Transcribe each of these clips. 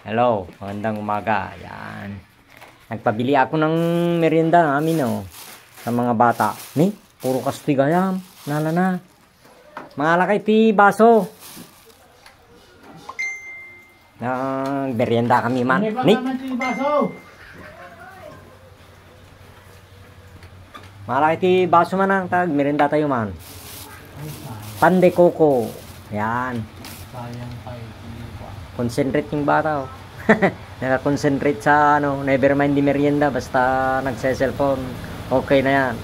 Hello, magandang umaga. Yan. Nagpabili ako ng merienda namin, sa mga bata. Ni, puro kastiga yan. Nala na. Mga lakay ti baso. Merienda kami man. Ni. Mga lakay ti baso man ang tag. Merienda tayo man. Pande Coco. Yan. Sayang tayo. Concentrate yung bata, Naka-concentrate sa never mind di merienda basta nagse-cellphone. Okay na yan.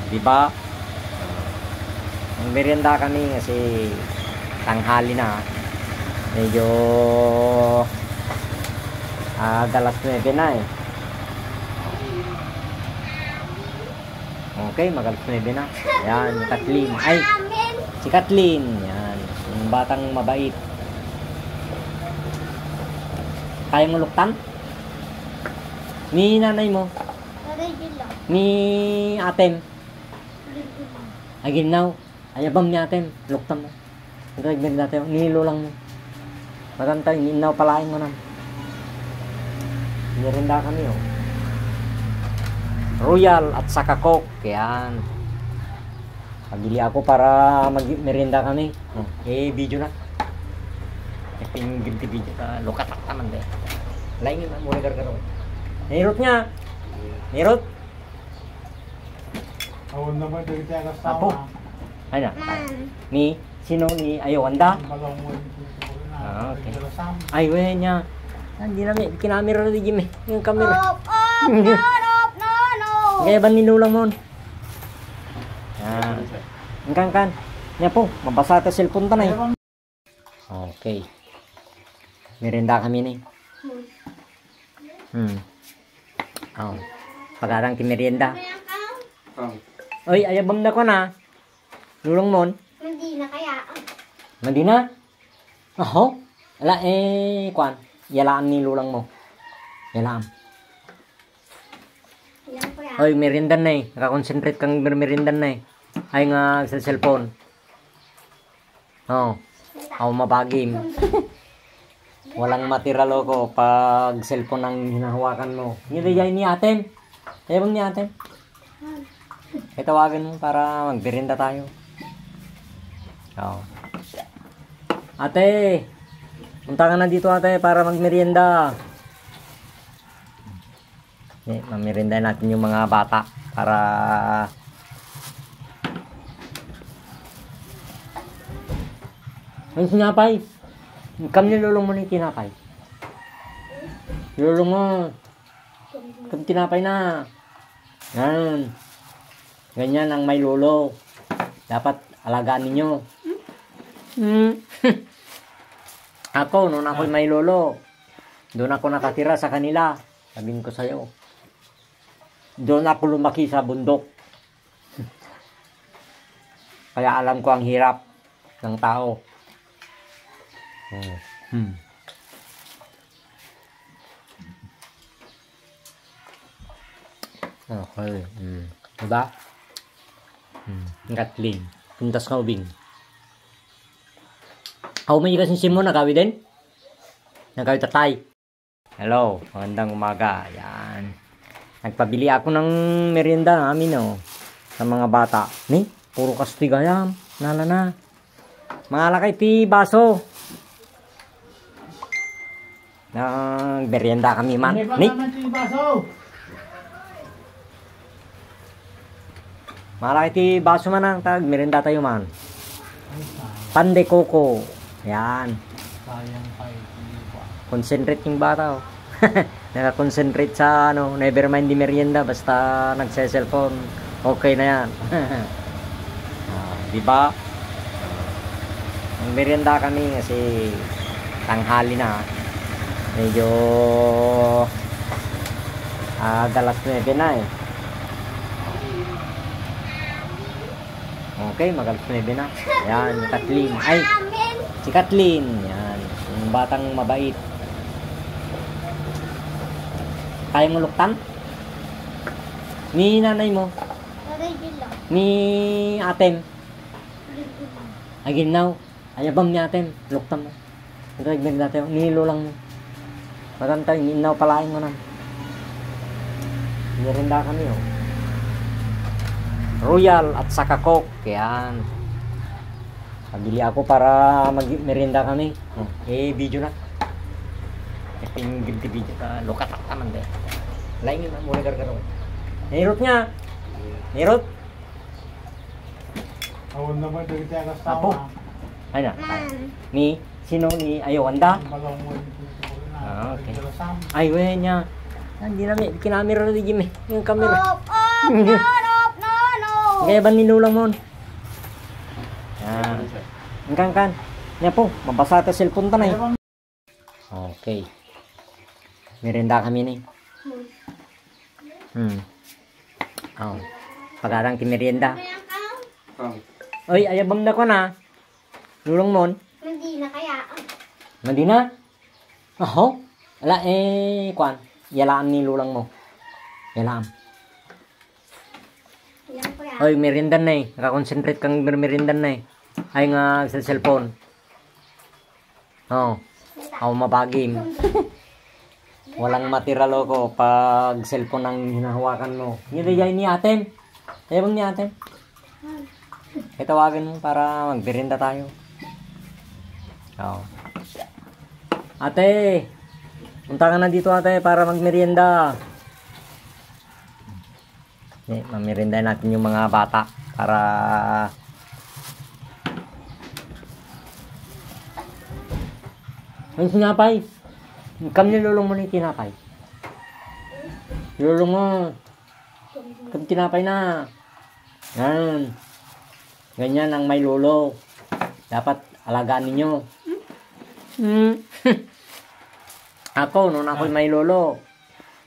Di ba? Ang merienda kami kasi tanghali na. Medyo alas 9 na eh. Okay, mag-alas 9 na. Yan, Kathleen. Ay, si Kathleen. Yan, yung batang mabait. Kaya mo luktan? Ni nanay mo? Ni atem? Ay, ginaw. Ayabam ni atem. Luktan mo. Nagagdag natin. Nilo lang mo. Magantay. Ninaw palain mo na. Merinda kami, Royal at saka Coke. Yan. Pabili ako para mag-merinda kami. Video na. Yung video ka, lukatak naman deh. Lain na, muna gargaro. Nirot niya. Nirot. Awon naman, dito tayo kasama. Apo. Ay na. Ni, sino ni Ayawanda? Okay. Ay, we niya. Hindi namin, kinamera na di Jimmy. Yung camera. Kaya ba ninulang mo? Yan. Ang kan. Niya po, mabasa ito cellphone ta na eh. Okay. Merienda kami ni. Pag-arang ti merienda. Oy, ayabang na ko na. Lulong mon. Hindi na kaya. Hindi na? Aho? Ala kwan. Yalaan ni lulang mo. Yalaan. Oy, merienda na eh. Nakakonsentrate kang merienda na eh. Ay nga sa cellphone. Ako mabagim. Walang material ko pag cellphone ang hinahawakan mo. Hindi yan ni atin. Kaya bang ni atin? Kaya tawagan mo para magberinda tayo. Ate, punta ka na dito ate para magmerienda. Mamerienda natin yung mga bata para ang sinapay. Kami nilulong mo na yung tinapay. Nilulong mo. Kami tinapay na. Yan. Ganyan ang may lolo. Dapat alagaan ninyo. Ako, noon ako'y may lolo. Doon ako nakatira sa kanila. Sabihin ko sa'yo. Doon ako lumaki sa bundok. Kaya alam ko ang hirap ng tao. Okay. Diba? Kathleen. Pintas ka ubing. Ako may kasing sim mo, nagawi din? Nagawi tatay. Hello, magandang umaga. Yan. Nagpabili ako ng merienda namin, sa mga bata. Ni, puro kastiga yan. Nala na. Mga lakay ti baso. Merienda kami man. Ni. Malaki ti baso man ang tag. Merienda tayo man. Pande Coco. Yan. Sayang tayo. Concentrate yung bata, Naka-concentrate sa never mind di merienda basta nagse-cellphone. Okay na yan. Di ba? Ang merienda kami kasi tanghali na. Medyo alas 9 na eh. Okay, mag-alas 9 na. Yan, Kathleen. Ay, si Kathleen. Yan, yung batang mabait. Kaya mo luktan? Ni nanay mo? Ni atem? Ay, ginaw. Ayabang ni atem. Luktan mo. Nagdagdag natin. Nilo lang mo. Maganda, inaw palain mo na. Merinda kami, oh. Royal at saka Coke. Yan. Pabili ako para mag-merinda kami. Video na. Yung video ka. Lukat at taman deh. Lain yun, muna gargaro. Nirot niya. Nirot. Awon naman dari tiaga Apo. sama. Ay na. Ni, sino ni Ayawanda? Balong mo Okay. dari sama. Ay, we niya. Hindi namin, kinamera na di Jimmy. Yung camera. No. Kaya ba ninulang mo? Yan. Ang kan. Yan po, mabasa ito cellphone ta na eh. Okay. Merenda kami ni. Oh. Pag-arang merienda. Oy, ayabang na ko na. Lulong mon. Hindi na kaya. Mandi na? Aho? Ala kwan. Yalaan ni lulang mo. Yalaan. Yan ko yan. Oy, merienda na eh. Nakakonsentrate kang merienda na eh. Ay nga sa cellphone. Oh. Ako mabagim. Walang material ko pag cellphone ang hinahawakan mo. Nilagay ni atin. Ayabang ni atin. Kaya tawagan mo para magmerienda tayo. Oh. Ate, punta ka na dito ate para magmerienda. Mamerienda natin yung mga bata para ang sinapay. Kami nilulong mo na yung tinapay. Nilulong mo. Kami tinapay na. Yan. Ganyan ang may lolo. Dapat alagaan ninyo. Ako, noon ako'y may lolo.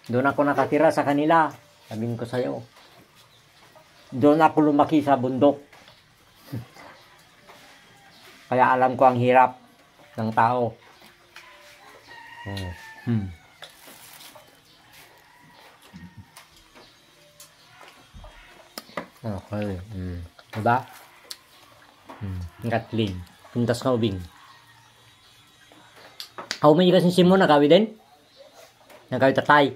Doon ako nakatira sa kanila. Sabihin ko sa'yo. Doon ako lumaki sa bundok. Kaya alam ko ang hirap ng tao. Okay. Diba? Kathleen. Pintas ka ubing. Ako may kasing simo nagawi din. Nagawi tatay.